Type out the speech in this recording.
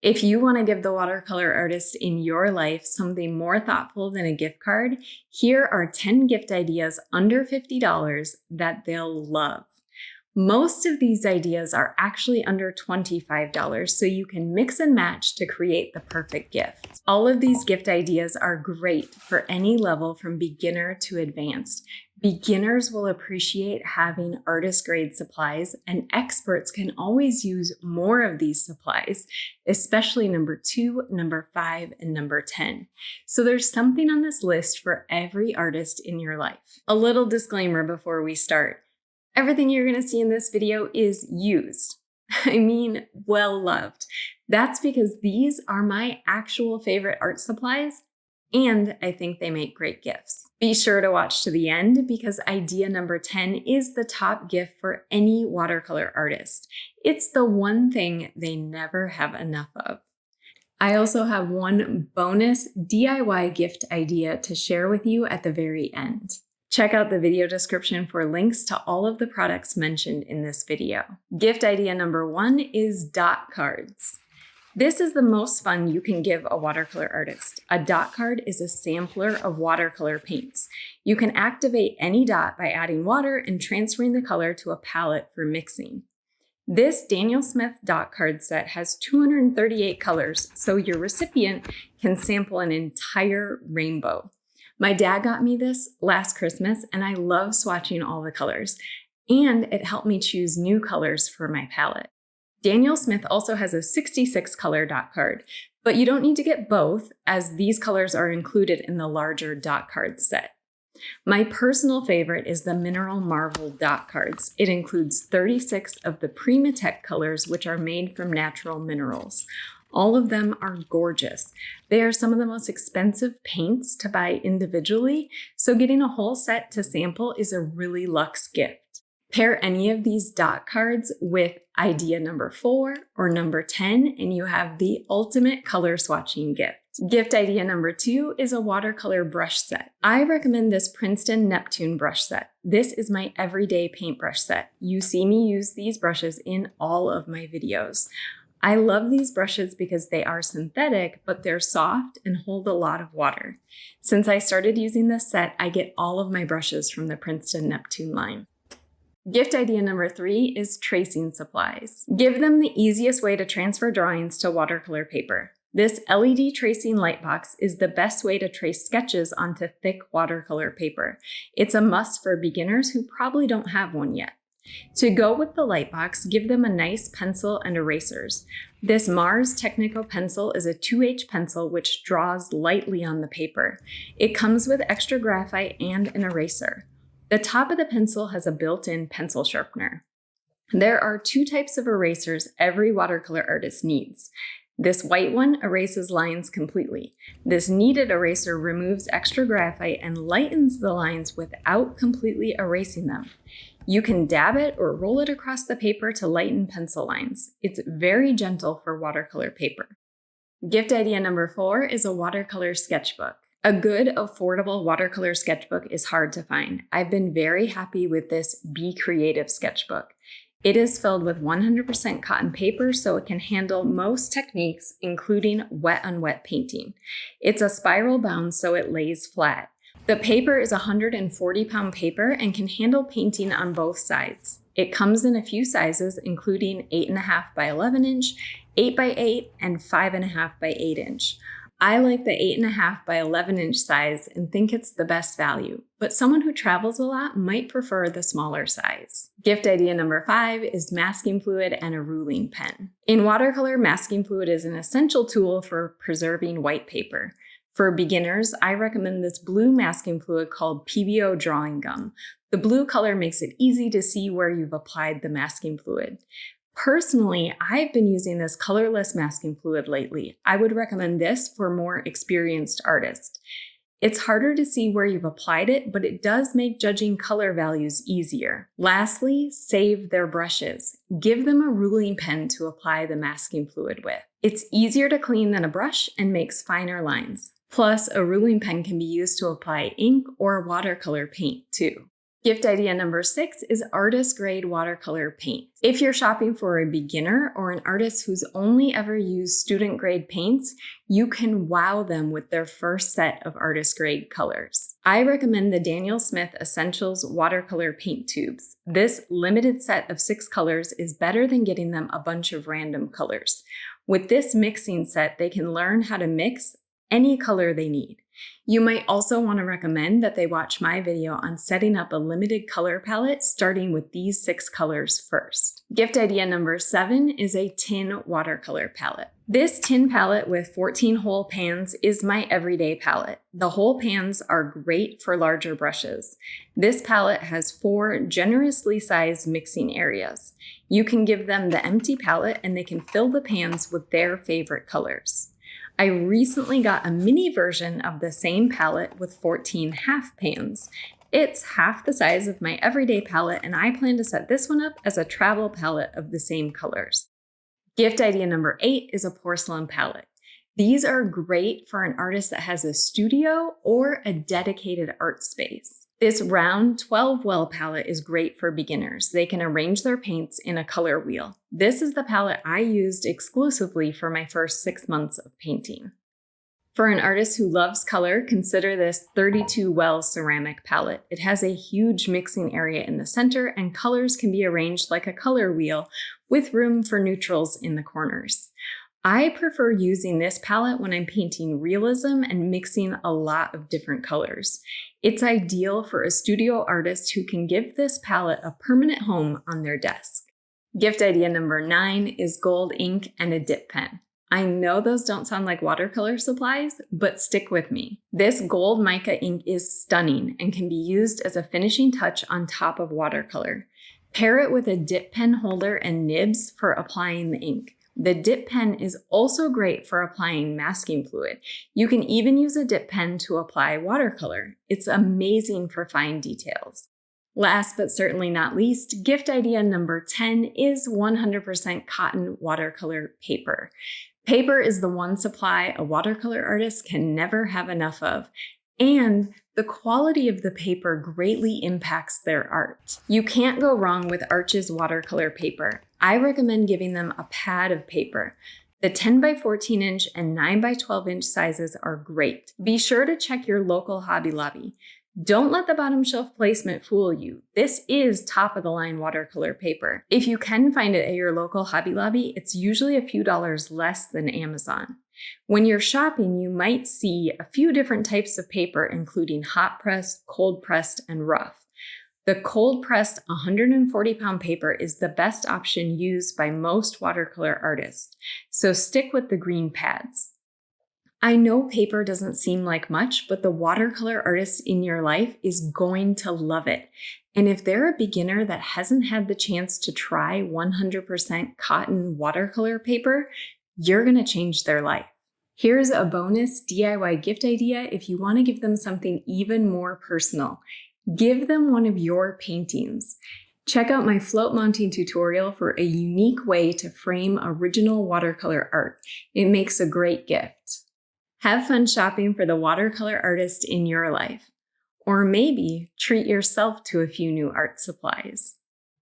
If you want to give the watercolor artist in your life something more thoughtful than a gift card, here are 10 gift ideas under $50 that they'll love. Most of these ideas are actually under $25, so you can mix and match to create the perfect gift. All of these gift ideas are great for any level from beginner to advanced. Beginners will appreciate having artist-grade supplies, and experts can always use more of these supplies, especially number 2, number 5, and number 10. So there's something on this list for every artist in your life. A little disclaimer before we start. Everything you're going to see in this video is used. I mean, well-loved. That's because these are my actual favorite art supplies, and I think they make great gifts. Be sure to watch to the end because idea number 10 is the top gift for any watercolor artist. It's the one thing they never have enough of. I also have one bonus DIY gift idea to share with you at the very end. Check out the video description for links to all of the products mentioned in this video. Gift idea number 1 is dot cards. This is the most fun you can give a watercolor artist. A dot card is a sampler of watercolor paints. You can activate any dot by adding water and transferring the color to a palette for mixing. This Daniel Smith dot card set has 238 colors, so your recipient can sample an entire rainbow. My dad got me this last Christmas, and I love swatching all the colors, and it helped me choose new colors for my palette. Daniel Smith also has a 66 color dot card, but you don't need to get both as these colors are included in the larger dot card set. My personal favorite is the Mineral Marvel dot cards. It includes 36 of the Primatech colors, which are made from natural minerals. All of them are gorgeous. They are some of the most expensive paints to buy individually, so getting a whole set to sample is a really luxe gift. Pair any of these dot cards with idea number 4 or number 10, and you have the ultimate color swatching gift. Gift idea number 2 is a watercolor brush set. I recommend this Princeton Neptune brush set. This is my everyday paintbrush set. You see me use these brushes in all of my videos. I love these brushes because they are synthetic, but they're soft and hold a lot of water. Since I started using this set, I get all of my brushes from the Princeton Neptune line. Gift idea number 3 is tracing supplies. Give them the easiest way to transfer drawings to watercolor paper. This LED tracing light box is the best way to trace sketches onto thick watercolor paper. It's a must for beginners who probably don't have one yet. To go with the light box, give them a nice pencil and erasers. This Mars Technico pencil is a 2H pencil which draws lightly on the paper. It comes with extra graphite and an eraser. The top of the pencil has a built-in pencil sharpener. There are 2 types of erasers every watercolor artist needs. This white one erases lines completely. This kneaded eraser removes extra graphite and lightens the lines without completely erasing them. You can dab it or roll it across the paper to lighten pencil lines. It's very gentle for watercolor paper. Gift idea number 4 is a watercolor sketchbook. A good, affordable watercolor sketchbook is hard to find. I've been very happy with this Be Creative sketchbook. It is filled with 100% cotton paper, so it can handle most techniques, including wet-on-wet painting. It's a spiral bound, so it lays flat. The paper is 140-pound paper and can handle painting on both sides. It comes in a few sizes, including 8.5 by 11 inch, 8 by 8, and 5.5 by 8 inch. I like the 8.5 by 11 inch size and think it's the best value, but someone who travels a lot might prefer the smaller size. Gift idea number 5 is masking fluid and a ruling pen. In watercolor, masking fluid is an essential tool for preserving white paper. For beginners, I recommend this blue masking fluid called PBO Drawing Gum. The blue color makes it easy to see where you've applied the masking fluid. Personally, I've been using this colorless masking fluid lately. I would recommend this for more experienced artists. It's harder to see where you've applied it, but it does make judging color values easier. Lastly, save their brushes. Give them a ruling pen to apply the masking fluid with. It's easier to clean than a brush and makes finer lines. Plus, a ruling pen can be used to apply ink or watercolor paint too. Gift idea number 6 is artist grade watercolor paint. If you're shopping for a beginner or an artist who's only ever used student grade paints, you can wow them with their first set of artist grade colors. I recommend the Daniel Smith Essentials watercolor paint tubes. This limited set of 6 colors is better than getting them a bunch of random colors. With this mixing set, they can learn how to mix any color they need. You might also want to recommend that they watch my video on setting up a limited color palette, starting with these 6 colors first. Gift idea number 7 is a tin watercolor palette. This tin palette with 14 hole pans is my everyday palette. The hole pans are great for larger brushes. This palette has 4 generously sized mixing areas. You can give them the empty palette and they can fill the pans with their favorite colors. I recently got a mini version of the same palette with 14 half pans. It's half the size of my everyday palette, and I plan to set this one up as a travel palette of the same colors. Gift idea number 8 is a porcelain palette. These are great for an artist that has a studio or a dedicated art space. This round 12 well palette is great for beginners. They can arrange their paints in a color wheel. This is the palette I used exclusively for my first 6 months of painting. For an artist who loves color, consider this 32 well ceramic palette. It has a huge mixing area in the center, and colors can be arranged like a color wheel with room for neutrals in the corners. I prefer using this palette when I'm painting realism and mixing a lot of different colors. It's ideal for a studio artist who can give this palette a permanent home on their desk. Gift idea number 9 is gold ink and a dip pen. I know those don't sound like watercolor supplies, but stick with me. This gold mica ink is stunning and can be used as a finishing touch on top of watercolor. Pair it with a dip pen holder and nibs for applying the ink. The dip pen is also great for applying masking fluid. You can even use a dip pen to apply watercolor. It's amazing for fine details. Last but certainly not least, gift idea number 10 is 100% cotton watercolor paper. Paper is the one supply a watercolor artist can never have enough of, and the quality of the paper greatly impacts their art. You can't go wrong with Arch's watercolor paper. I recommend giving them a pad of paper. The 10 by 14 inch and 9 by 12 inch sizes are great. Be sure to check your local Hobby Lobby. Don't let the bottom shelf placement fool you. This is top of the line watercolor paper. If you can find it at your local Hobby Lobby, it's usually a few dollars less than Amazon. When you're shopping, you might see a few different types of paper, including hot pressed, cold pressed, and rough. The cold pressed 140-pound paper is the best option used by most watercolor artists, so stick with the green pads. I know paper doesn't seem like much, but the watercolor artist in your life is going to love it. And if they're a beginner that hasn't had the chance to try 100% cotton watercolor paper, you're going to change their life. Here's a bonus DIY gift idea if you want to give them something even more personal. Give them one of your paintings. Check out my float mounting tutorial for a unique way to frame original watercolor art. It makes a great gift. Have fun shopping for the watercolor artist in your life. Or maybe treat yourself to a few new art supplies.